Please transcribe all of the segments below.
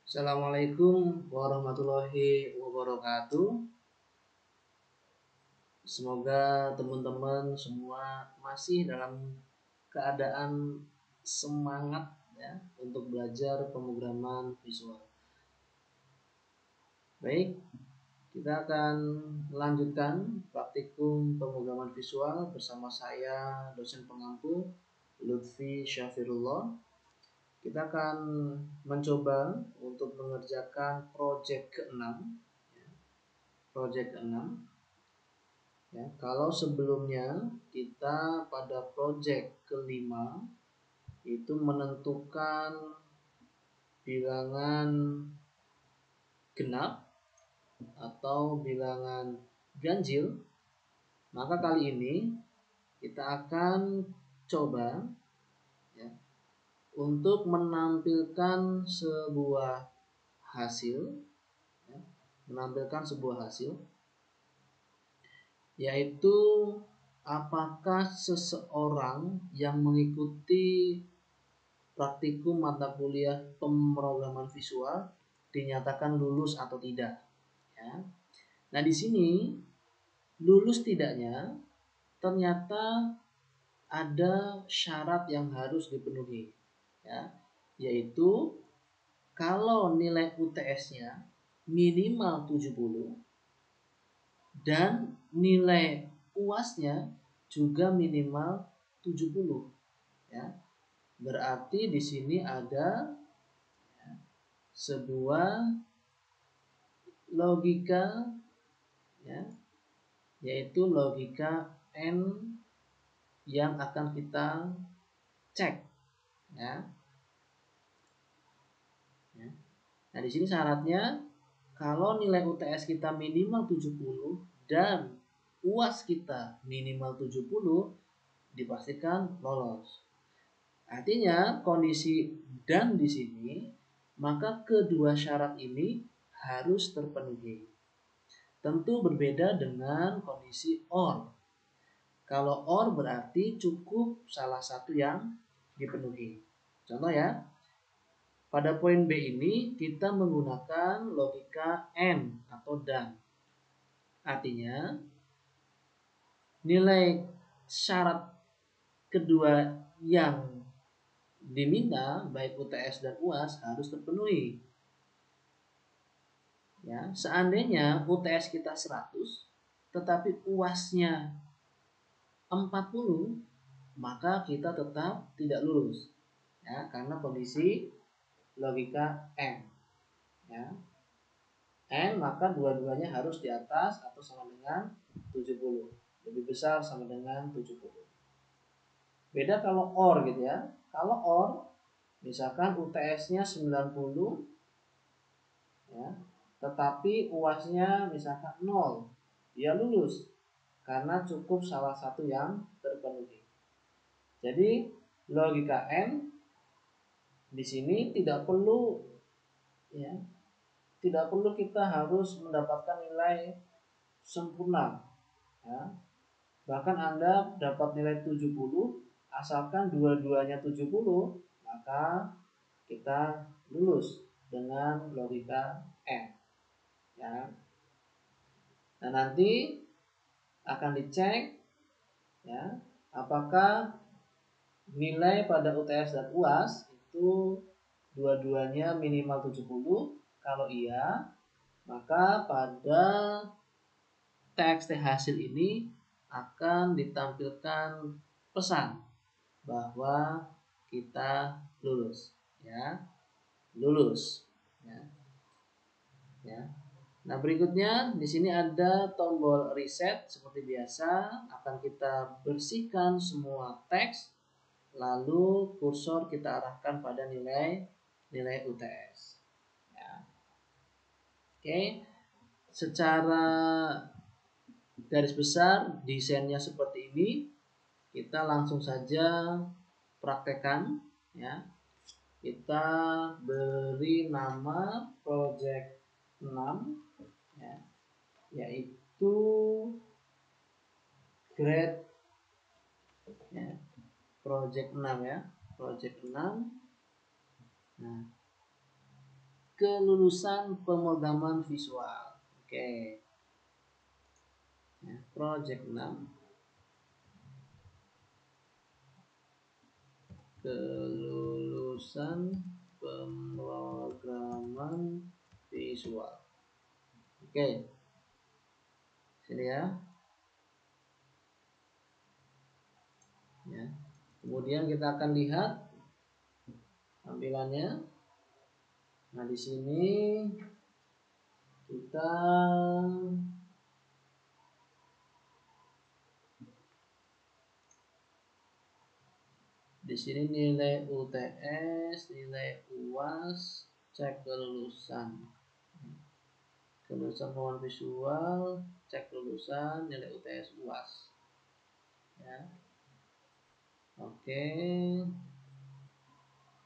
Assalamualaikum warahmatullahi wabarakatuh. Semoga teman-teman semua masih dalam keadaan semangat ya untuk belajar pemrograman visual. Baik, kita akan melanjutkan praktikum pemrograman visual bersama saya dosen pengampu Lutfi Syafirullah. Kita akan mencoba untuk mengerjakan proyek ke-6. Proyek ke-6. Ya, kalau sebelumnya kita pada proyek ke-5 itu menentukan bilangan genap atau bilangan ganjil, maka kali ini kita akan coba ya, untuk menampilkan sebuah hasil, ya, yaitu apakah seseorang yang mengikuti praktikum mata kuliah pemrograman visual dinyatakan lulus atau tidak. Ya. Nah di sini lulus tidaknya ternyata ada syarat yang harus dipenuhi, ya, yaitu kalau nilai UTS-nya minimal 70 dan nilai UAS-nya juga minimal 70, ya. Berarti di sini ada sebuah logika, ya, yaitu logika N yang akan kita cek, ya. Nah, di sini syaratnya kalau nilai UTS kita minimal 70 dan UAS kita minimal 70 dipastikan lolos. Artinya kondisi dan di sini maka kedua syarat ini harus terpenuhi. Tentu berbeda dengan kondisi OR. Kalau OR berarti cukup salah satu yang dipenuhi. Contoh ya, pada poin B ini kita menggunakan logika AND atau dan. Artinya nilai syarat kedua yang diminta baik UTS dan UAS harus terpenuhi. Ya, seandainya UTS kita 100 tetapi UAS-nya 40, maka kita tetap tidak lulus. Ya, karena kondisi logika N. Ya. N maka dua-duanya harus di atas atau sama dengan 70. Lebih besar sama dengan 70. Beda kalau OR gitu ya. Kalau OR misalkan UTS-nya 90 ya, tetapi UAS-nya misalkan 0, dia lulus karena cukup salah satu yang terpenuhi. Jadi logika N di sini tidak perlu ya, tidak perlu kita harus mendapatkan nilai sempurna. Ya. Bahkan Anda dapat nilai 70 asalkan dua-duanya 70, maka kita lulus dengan logika N. Ya. Nah, nanti akan dicek ya, apakah nilai pada UTS dan UAS itu dua-duanya minimal 70. Kalau iya, maka pada TXT hasil ini akan ditampilkan pesan bahwa kita lulus, ya, lulus, ya. Ya. Nah berikutnya di sini ada tombol reset seperti biasa, akan kita bersihkan semua teks, lalu kursor kita arahkan pada nilai UTS. Ya. Oke, secara garis besar desainnya seperti ini. Kita langsung saja praktekkan ya. Kita beri nama project 6 ya, yaitu grade ya, project 6 ya, project 6. Nah, kelulusan pemrograman visual. Oke. Ya, project 6. Kelulusan pemrograman visual. Oke. Sini ya. Ya. Kemudian kita akan lihat tampilannya. Nah, di sini kita nilai UTS, nilai UAS, cek kelulusan. Kelulusan pemrograman visual, cek kelulusan, nilai UTS, UAS. Ya. Oke.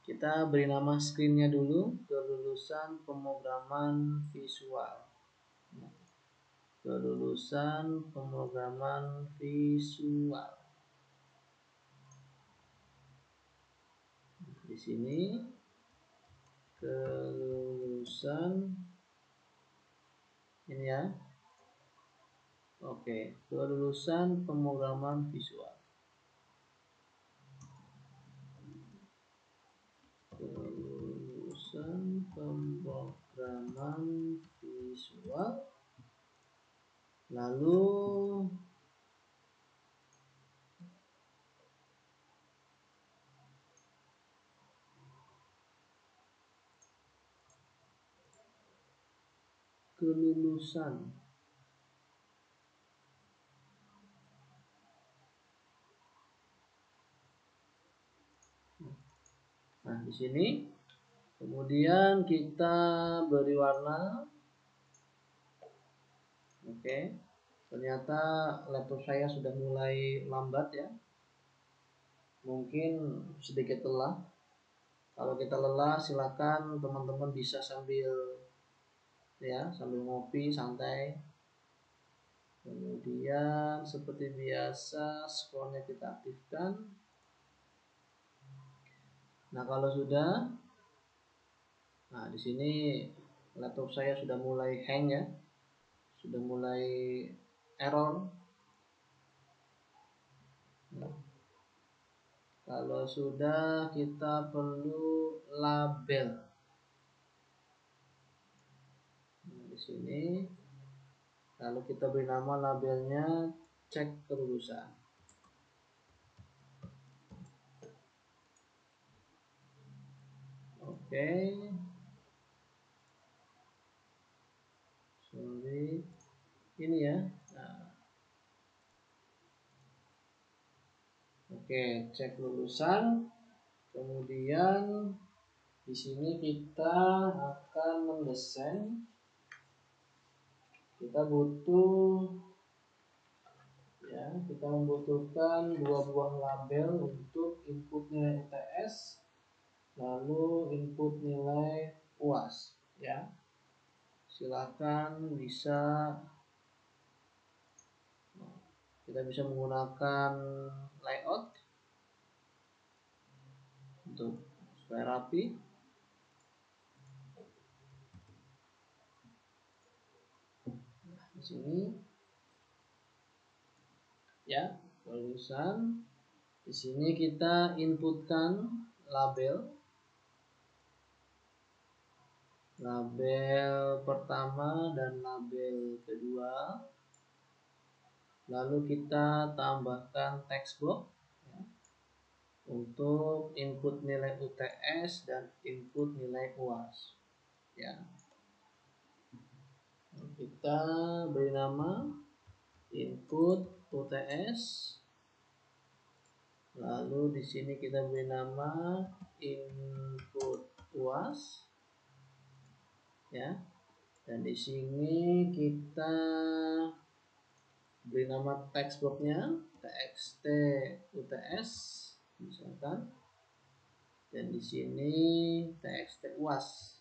Kita beri nama screennya dulu, kelulusan pemrograman visual. Kelulusan pemrograman visual. Di sini kelulusan ini ya. Oke, kelulusan pemrograman visual. Kelulusan pemrograman visual. Lalu kelulusan nah di sini kemudian kita beri warna. Oke, ternyata laptop saya sudah mulai lambat ya, mungkin sedikit lelah. Kalau kita lelah silakan teman-teman bisa sambil ngopi santai. Kemudian seperti biasa scrollnya kita aktifkan. Nah, kalau sudah, nah di sini laptop saya sudah mulai hang ya, sudah mulai error. Nah, kalau sudah kita perlu label. Nah, di sini lalu kita beri nama labelnya cek kelulusan. Oke. Sorry. Ini ya. Nah. Oke, cek lulusan. Kemudian di sini kita akan mendesain. Kita membutuhkan 2 buah label untuk input nilai UTS lalu input nilai UAS ya. Silakan kita bisa menggunakan layout untuk supaya rapi. Nah, di sini ya, kelulusan. Di sini kita inputkan label pertama dan label kedua. Lalu kita tambahkan text box ya, untuk input nilai UTS dan input nilai UAS ya. Kita beri nama input UTS. Lalu di sini kita beri nama input UAS ya. Dan di sini kita beri nama text boxnya txt UTS misalkan. Dan di sini txt UAS.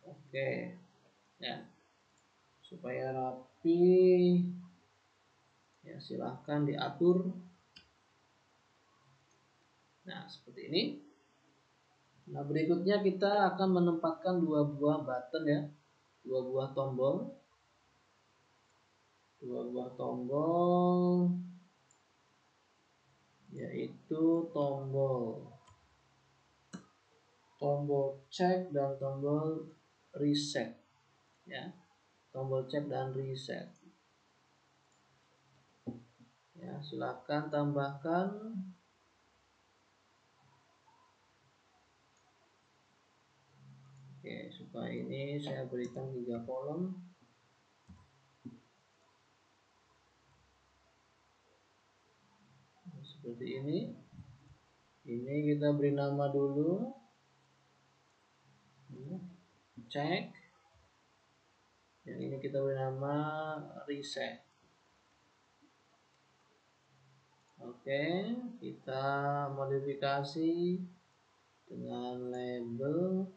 Oke. Ya. Supaya rapi ya silahkan diatur. Nah, seperti ini. Nah, berikutnya kita akan menempatkan dua buah button ya, dua buah tombol, yaitu tombol cek dan tombol reset ya, tombol cek dan reset ya. Silakan tambahkan. Oke, supaya ini saya berikan 3 kolom. Nah, seperti ini. Ini kita beri nama dulu. Cek. Yang ini kita beri nama reset. Oke, kita modifikasi dengan label.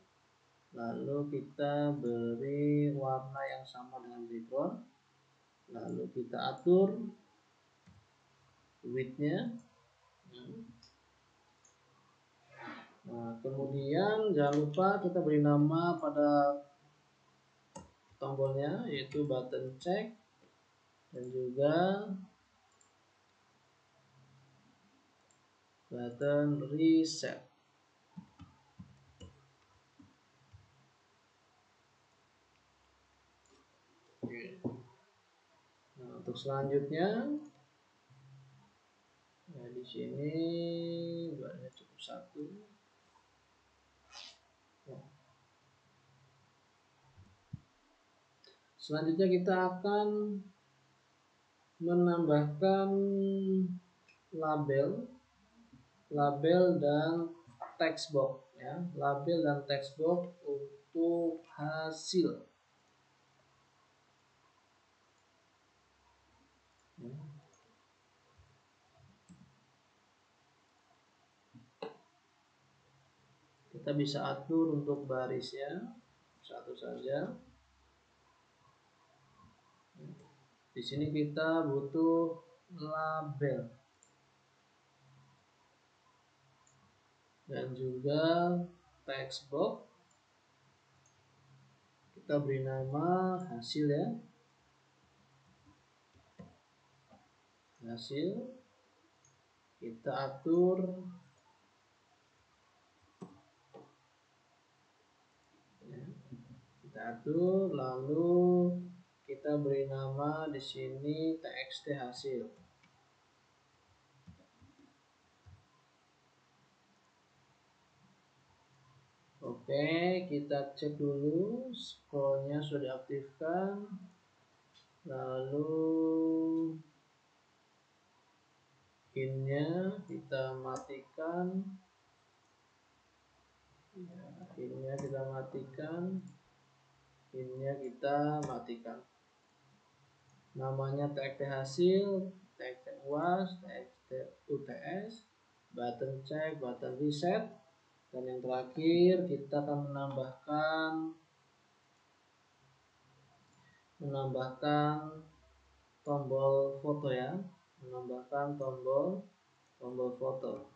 Lalu kita beri warna yang sama dengan background. Lalu kita atur width-nya. Nah, kemudian jangan lupa kita beri nama pada tombolnya, yaitu button check dan juga button reset. Oke. Nah, untuk selanjutnya, ya di sini buatnya cukup satu. Ya. Selanjutnya kita akan menambahkan label dan text box ya, label dan text box untuk hasil ya. Kita bisa atur untuk barisnya satu saja. Di sini kita butuh label dan juga text box. Kita beri nama hasil ya, hasil. Kita atur ya, kita atur, lalu kita beri nama di sini txt hasil. Oke, kita cek dulu scrollnya sudah diaktifkan. Lalu innya kita matikan. Innya kita matikan. Namanya txt hasil, txt uas, txt uts, button check, button reset. Dan yang terakhir kita akan menambahkan tombol foto ya, menambahkan tombol foto.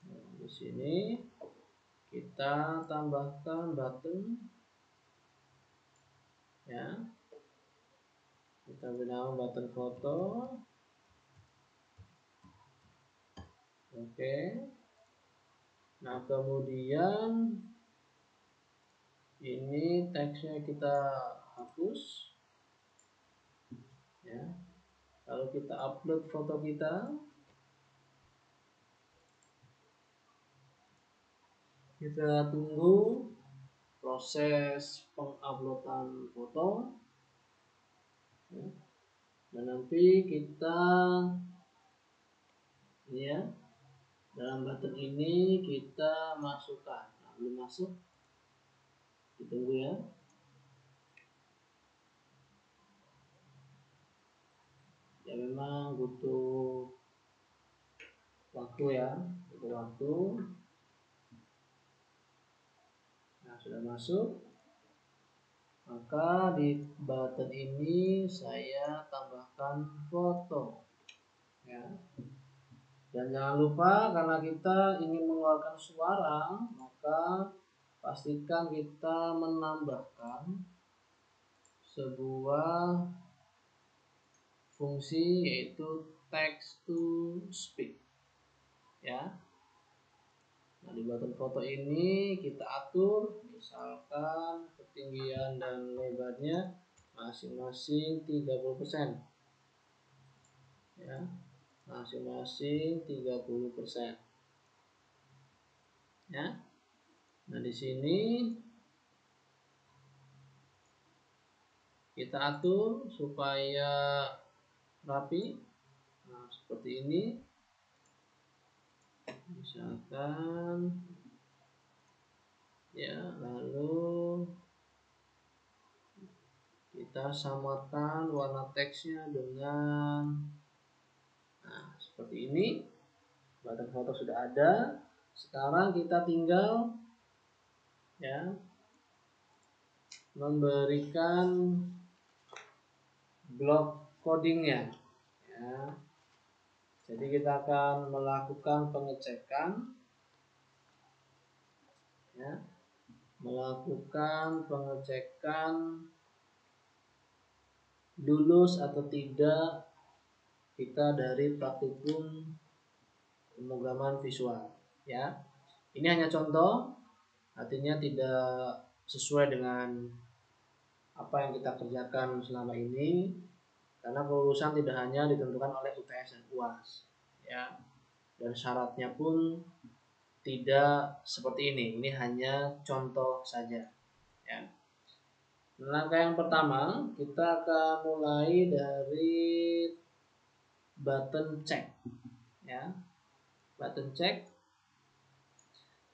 Nah, di sini kita tambahkan button ya, kita beri nama button foto. Oke. Nah, kemudian ini teksnya kita hapus ya. Lalu kita upload foto kita. Kita tunggu proses penguploadan foto ya. Dan nanti kita ya, dalam button ini kita masukkan. Nah, belum masuk, ditunggu ya. Ya memang butuh waktu ya, butuh waktu. Nah, sudah masuk. Maka di button ini saya tambahkan foto ya. Dan jangan lupa, karena kita ingin mengeluarkan suara, maka pastikan kita menambahkan sebuah fungsi yaitu text to speak ya. Nah, di button foto ini kita atur misalkan ketinggian dan lebarnya masing-masing 30% ya, masing-masing 30% ya. Nah, di sini kita atur supaya rapi. Nah, seperti ini. Misalkan ya, lalu kita samakan warna teksnya dengan seperti ini. Button foto sudah ada. Sekarang kita tinggal ya memberikan blok codingnya ya. Jadi kita akan melakukan pengecekan ya, melakukan pengecekan lulus atau tidak kita dari praktikum pemrograman visual ya. Ini hanya contoh, artinya tidak sesuai dengan apa yang kita kerjakan selama ini, karena kelulusan tidak hanya ditentukan oleh UTS dan UAS ya, dan syaratnya pun tidak seperti ini. Ini hanya contoh saja ya. Langkah yang pertama, kita akan mulai dari button check ya. Button check,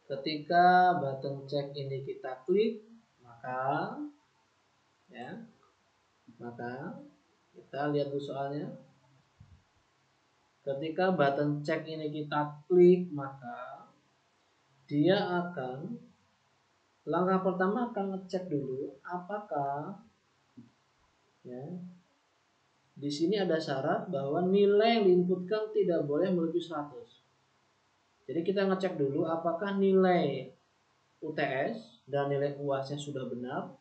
ketika button check ini kita klik, maka kita lihat dulu soalnya. Ketika button check ini kita klik, maka dia akan, langkah pertama akan ngecek dulu apakah ya, di sini ada syarat bahwa nilai yang diinputkan tidak boleh melebihi 100. Jadi kita ngecek dulu apakah nilai UTS dan nilai UAS-nya sudah benar,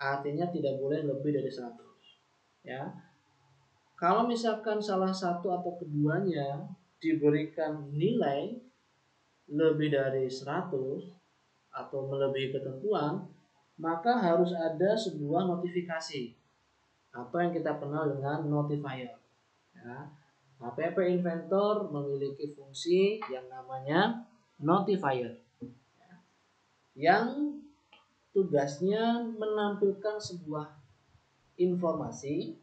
artinya tidak boleh lebih dari 100 ya. Kalau misalkan salah satu atau keduanya diberikan nilai lebih dari 100 atau melebihi ketentuan, maka harus ada sebuah notifikasi atau yang kita kenal dengan notifier ya. HPP Inventor memiliki fungsi yang namanya notifier ya, yang tugasnya menampilkan sebuah informasi.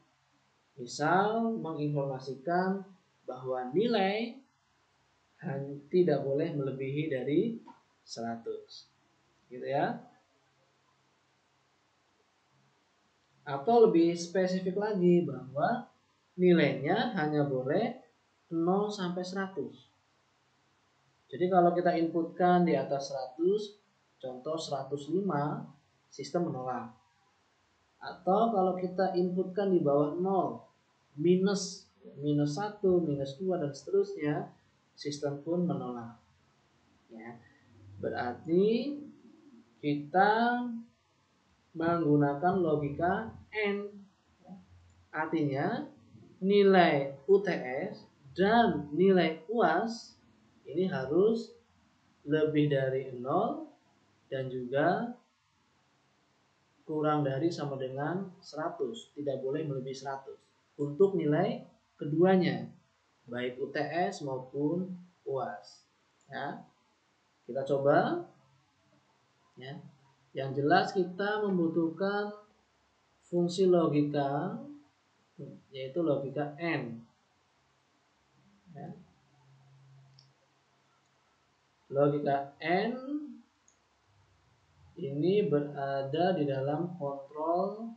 Misal menginformasikan bahwa nilai tidak boleh melebihi dari 100 gitu ya. Atau lebih spesifik lagi bahwa nilainya hanya boleh 0 sampai 100. Jadi kalau kita inputkan di atas 100, contoh 105, sistem menolak. Atau kalau kita inputkan di bawah 0, minus 1, minus 2 dan seterusnya, sistem pun menolak ya. Berarti kita menggunakan logika AND. Artinya nilai UTS dan nilai UAS ini harus lebih dari 0 dan juga kurang dari sama dengan 100, tidak boleh melebihi 100 untuk nilai keduanya, baik UTS maupun UAS ya. Kita coba ya. Yang jelas kita membutuhkan fungsi logika, yaitu logika AND ya. Logika AND ini berada di dalam kontrol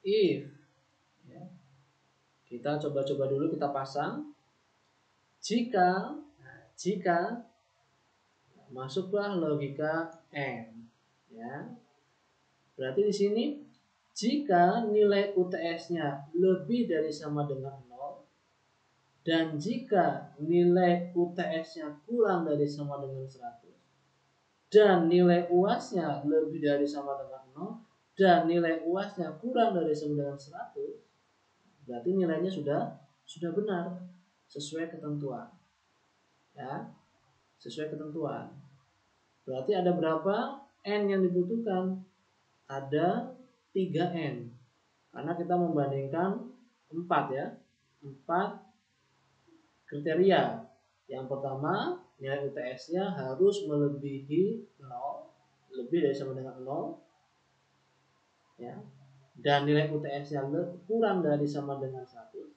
if ya. Kita coba-coba dulu, kita pasang. Jika masuklah logika AND ya. Berarti di sini jika nilai UTS-nya lebih dari sama dengan 0, Dan jika nilai UTS-nya kurang dari sama dengan 100 dan nilai UAS-nya lebih dari sama dengan 0 dan nilai UAS-nya kurang dari sama dengan 100, berarti nilainya sudah benar sesuai ketentuan. Ya, sesuai ketentuan. Berarti ada berapa N yang dibutuhkan? Ada 3N. Karena kita membandingkan 4 ya. 4 kriteria. Yang pertama, nilai UTS-nya harus melebihi 0, lebih dari sama dengan 0. Ya. Dan nilai UTS-nya kurang dari sama dengan 100.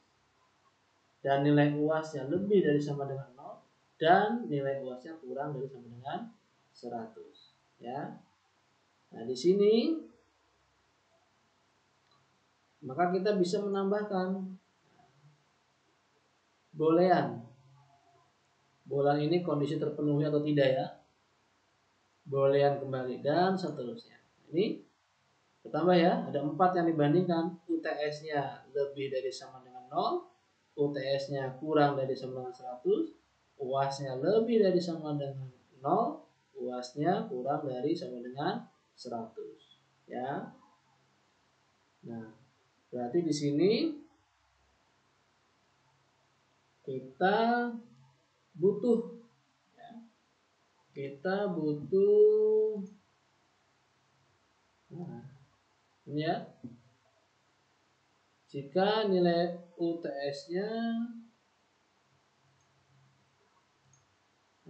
Dan nilai UAS-nya lebih dari sama dengan 0. Dan nilai UAS-nya kurang dari sama dengan 100. Ya. Nah, di sini maka kita bisa menambahkan bolehan. Bolehan ini kondisi terpenuhi atau tidak ya. Bolehan kembali dan seterusnya. Ini pertama ya, ada 4 yang dibandingkan. UTS-nya lebih dari sama dengan 0, UTS-nya kurang dari sama dengan 100, UAS-nya lebih dari sama dengan 0, UAS-nya kurang dari sama dengan 100. Ya. Nah, berarti di sini kita butuh ya, nah, ini ya, jika nilai UTS-nya,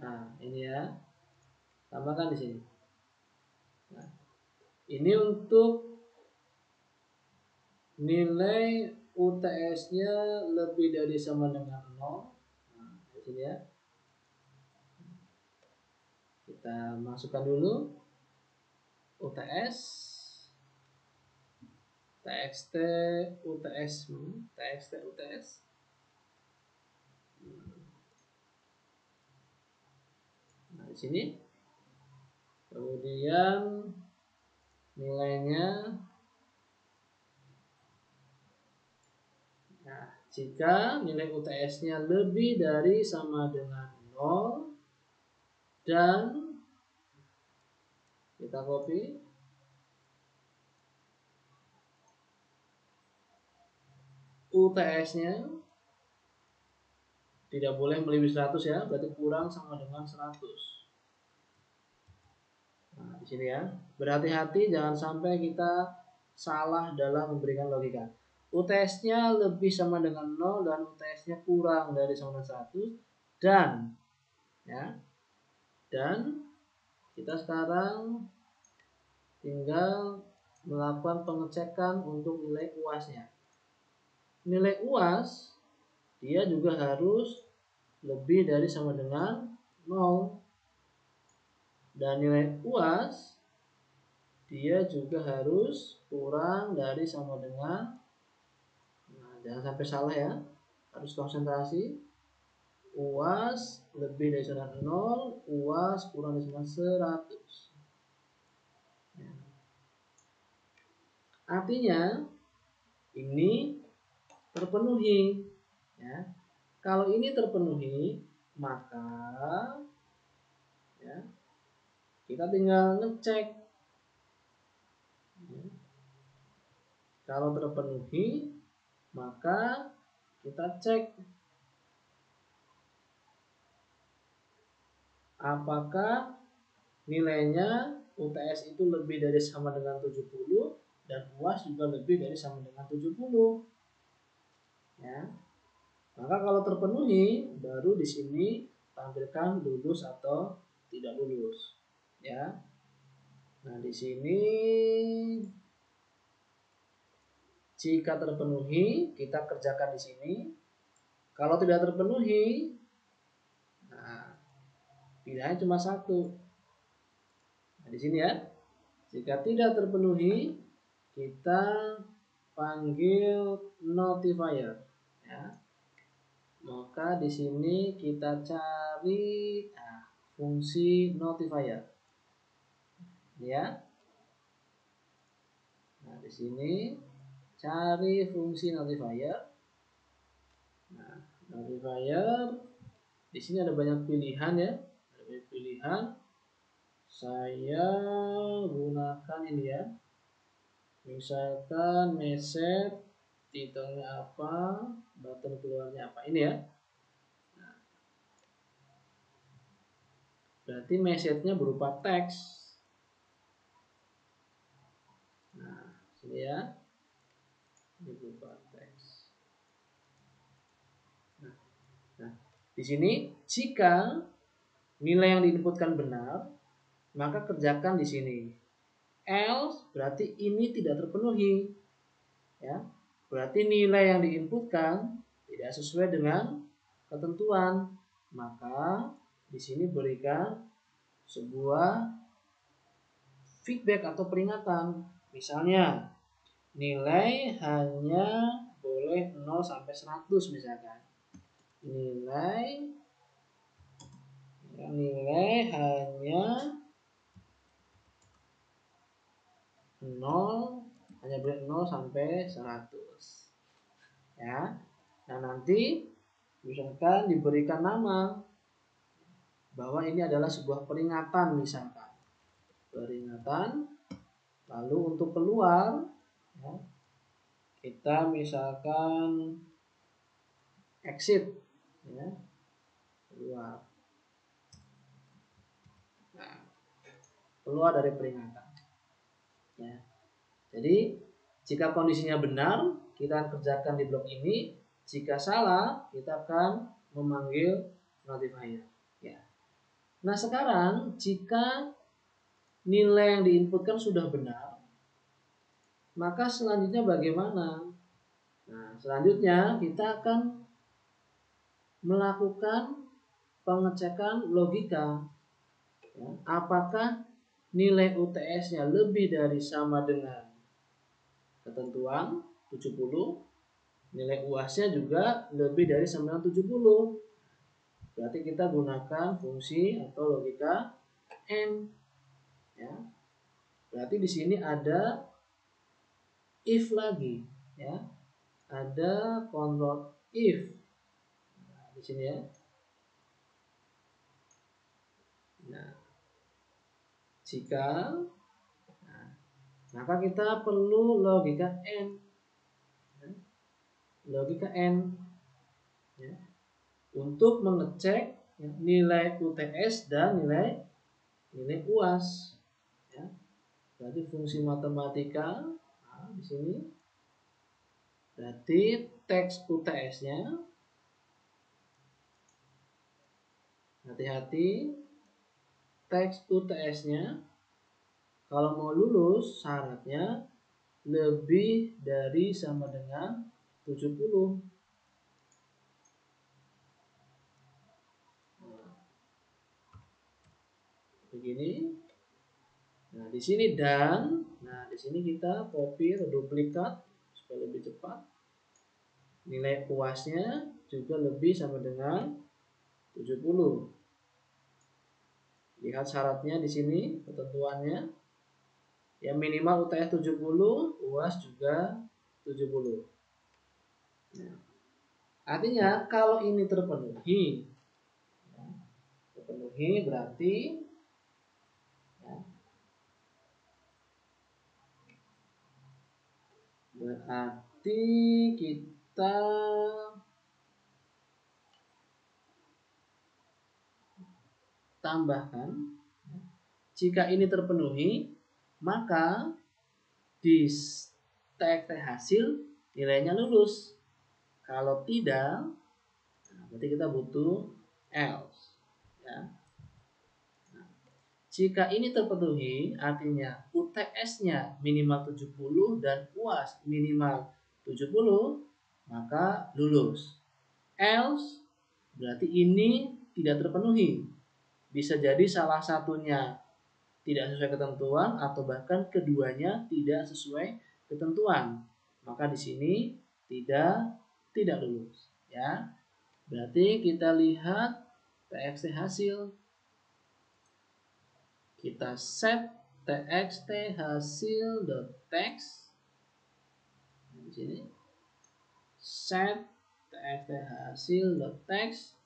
nah ini ya, tambahkan di sini. Nah, ini untuk nilai UTS-nya lebih dari sama dengan 0. Nah, di sini ya. Kita masukkan dulu UTS, TXT, UTS, TXT, UTS. Nah, di sini. Kemudian nilainya, nah, jika nilai UTS-nya lebih dari sama dengan 0 dan kita copy UTS-nya tidak boleh melebihi 100 ya, berarti kurang sama dengan 100. Nah, di sini ya. Berhati-hati jangan sampai kita salah dalam memberikan logika. UTS-nya lebih sama dengan 0 dan UTS-nya kurang dari sama dengan 100 dan ya. Dan kita sekarang tinggal melakukan pengecekan untuk nilai UAS-nya. Nilai UAS dia juga harus lebih dari sama dengan 0. Dan nilai UAS dia juga harus kurang dari sama dengan, nah, jangan sampai salah ya, harus konsentrasi. UAS lebih dari sama dengan 0, UAS kurang dari sama dengan 100. Ya. Artinya ini terpenuhi ya. Kalau ini terpenuhi, maka ya, kita tinggal ngecek ya. Kalau terpenuhi, maka kita cek apakah nilainya UTS itu lebih dari sama dengan 70 dan UAS juga lebih dari sama dengan 70. Ya. Maka kalau terpenuhi, baru di sini tampilkan lulus atau tidak lulus. Ya. Nah, di sini jika terpenuhi, kita kerjakan di sini. Kalau tidak terpenuhi, nah, pilihannya cuma satu. Nah, di sini ya. Jika tidak terpenuhi, kita panggil notifier. Ya. Maka di sini kita cari fungsi notifier. Ya. Nah, di sini cari fungsi notifier. Nah, Modifier. Di sini ada banyak pilihan ya. Ada banyak pilihan. Saya gunakan ini ya. Misalkan message, titelnya apa, button keluarnya apa. Ini ya. Berarti message-nya berupa teks. Nah, sini ya. Ini berupa teks. Nah, di sini jika nilai yang diinputkan benar, maka kerjakan di sini. Else berarti ini tidak terpenuhi. Ya. Berarti nilai yang diinputkan tidak sesuai dengan ketentuan. Maka di sini berikan sebuah feedback atau peringatan. Misalnya nilai hanya boleh 0 sampai 100 misalkan. Nilai hanya 0 hanya boleh 0 sampai 100. Ya. Nah, nanti misalkan diberikan nama bahwa ini adalah sebuah peringatan misalkan. Peringatan. Lalu untuk keluar ya, kita misalkan exit ya, keluar. Nah, keluar dari peringatan. Ya. Jadi jika kondisinya benar, kita akan kerjakan di blok ini. Jika salah, kita akan memanggil notifier. Ya. Nah, sekarang jika nilai yang diinputkan sudah benar, maka selanjutnya bagaimana? Nah, selanjutnya kita akan melakukan pengecekan logika. Ya, apakah nilai UTS-nya lebih dari sama dengan ketentuan 70, nilai UAS-nya juga lebih dari sama dengan 70. Berarti kita gunakan fungsi atau logika AND. Ya. Berarti di sini ada if lagi, ya. Ada kontrol if. Nah, di sini ya. Nah, jika maka kita perlu logika AND. Logika AND ya, untuk mengecek ya, nilai UTS dan nilai UAS. Ya. Berarti fungsi matematika di sini. Berarti teks UTS-nya. Hati-hati, teks UTS-nya kalau mau lulus syaratnya lebih dari sama dengan 70. Begini. Nah, di sini dan, nah di sini kita copy atau duplikat supaya lebih cepat. Nilai UAS-nya juga lebih sama dengan 70. Lihat syaratnya di sini, ketentuannya. Ya minimal UTS 70, UAS juga 70. Nah, artinya kalau ini terpenuhi, berarti ya, berarti kita tambahkan jika ini terpenuhi maka di teks hasil nilainya lulus. Kalau tidak, berarti kita butuh else. Ya. Jika ini terpenuhi, artinya UTS-nya minimal 70 dan UAS minimal 70, maka lulus. Else, berarti ini tidak terpenuhi. Bisa jadi salah satunya tidak sesuai ketentuan atau bahkan keduanya tidak sesuai ketentuan. Maka di sini tidak lulus, ya. Berarti kita lihat txt hasil. Kita set txt hasil.text di sini. Set txt hasil teks,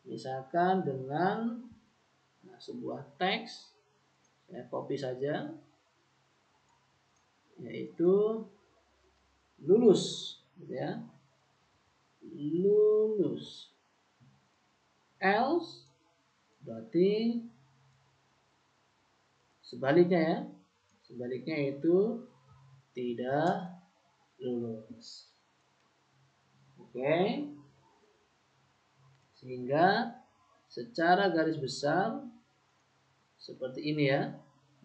misalkan dengan sebuah teks, saya copy saja, yaitu lulus, ya, lulus. Else berarti sebaliknya, ya, sebaliknya itu tidak lulus. Oke, sehingga secara garis besar seperti ini, ya,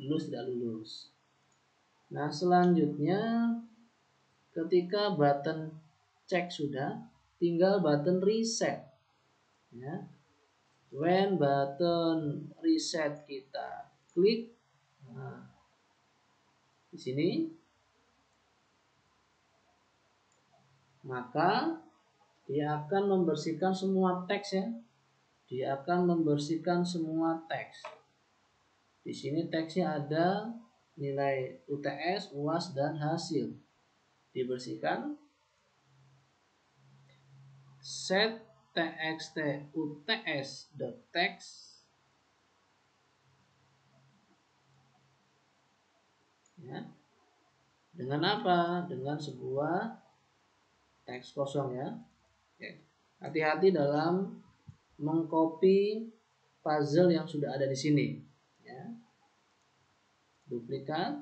lulus tidak lulus. Nah, selanjutnya ketika button cek sudah, tinggal button reset, ya. When button reset kita klik, nah, di sini, maka dia akan membersihkan semua teks, ya. Dia akan membersihkan semua teks. Di sini teksnya ada nilai UTS, UAS, dan hasil. Dibersihkan. Set txt uts.text, ya. Dengan apa? Dengan sebuah teks kosong, ya. Hati-hati dalam mengcopy puzzle yang sudah ada di sini, ya. Duplikat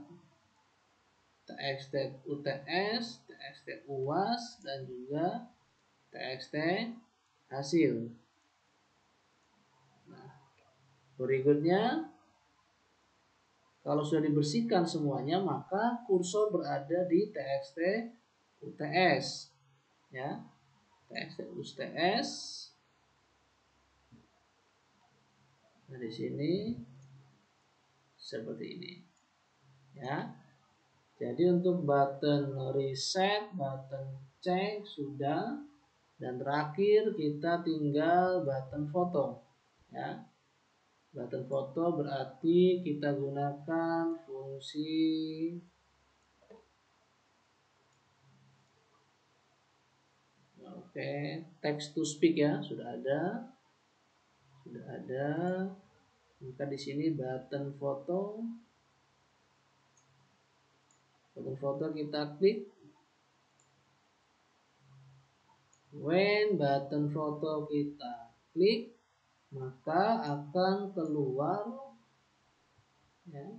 txt uts, txt uas, dan juga txt hasil. Nah, berikutnya, kalau sudah dibersihkan semuanya, maka kursor berada di txt uts, ya. Txt uts. Nah, di sini seperti ini, ya. Jadi untuk button reset, button cek sudah, dan terakhir kita tinggal button foto, ya. Button foto berarti kita gunakan fungsi text to speak, ya. Sudah ada. Maka di sini button foto kita klik. When button foto kita klik, maka akan keluar, ya.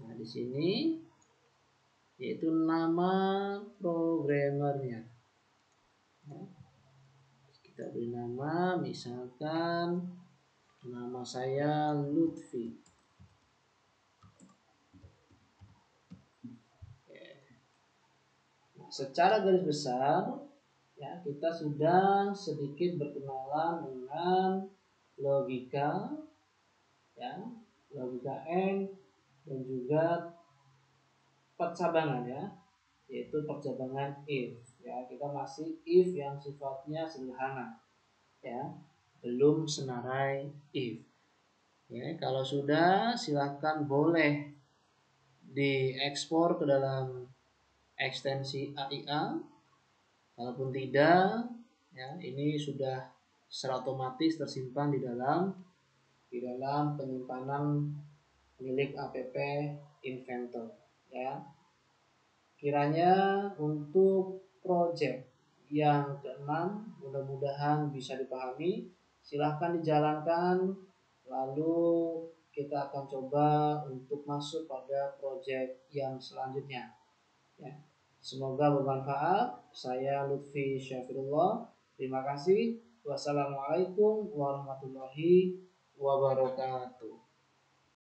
Nah, di sini yaitu nama programmernya, ya. Kita beri nama, misalkan nama saya Lutfi. Nah, secara garis besar, ya, kita sudah sedikit berkenalan dengan logika, ya, logika AND, dan juga percabangan, ya, yaitu percabangan if, ya. Kita masih if yang sifatnya sederhana, ya, belum senarai if, ya. Kalau sudah, silahkan boleh diekspor ke dalam ekstensi AIA. Kalaupun tidak, ya, ini sudah secara otomatis tersimpan di dalam penyimpanan milik app Inventor, ya. Kiranya untuk project yang keenam mudah-mudahan bisa dipahami. Silahkan dijalankan, lalu kita akan coba untuk masuk pada project yang selanjutnya, ya. Semoga bermanfaat. Saya Lutfi Syafirullah. Terima kasih. Wassalamualaikum warahmatullahi wabarakatuh.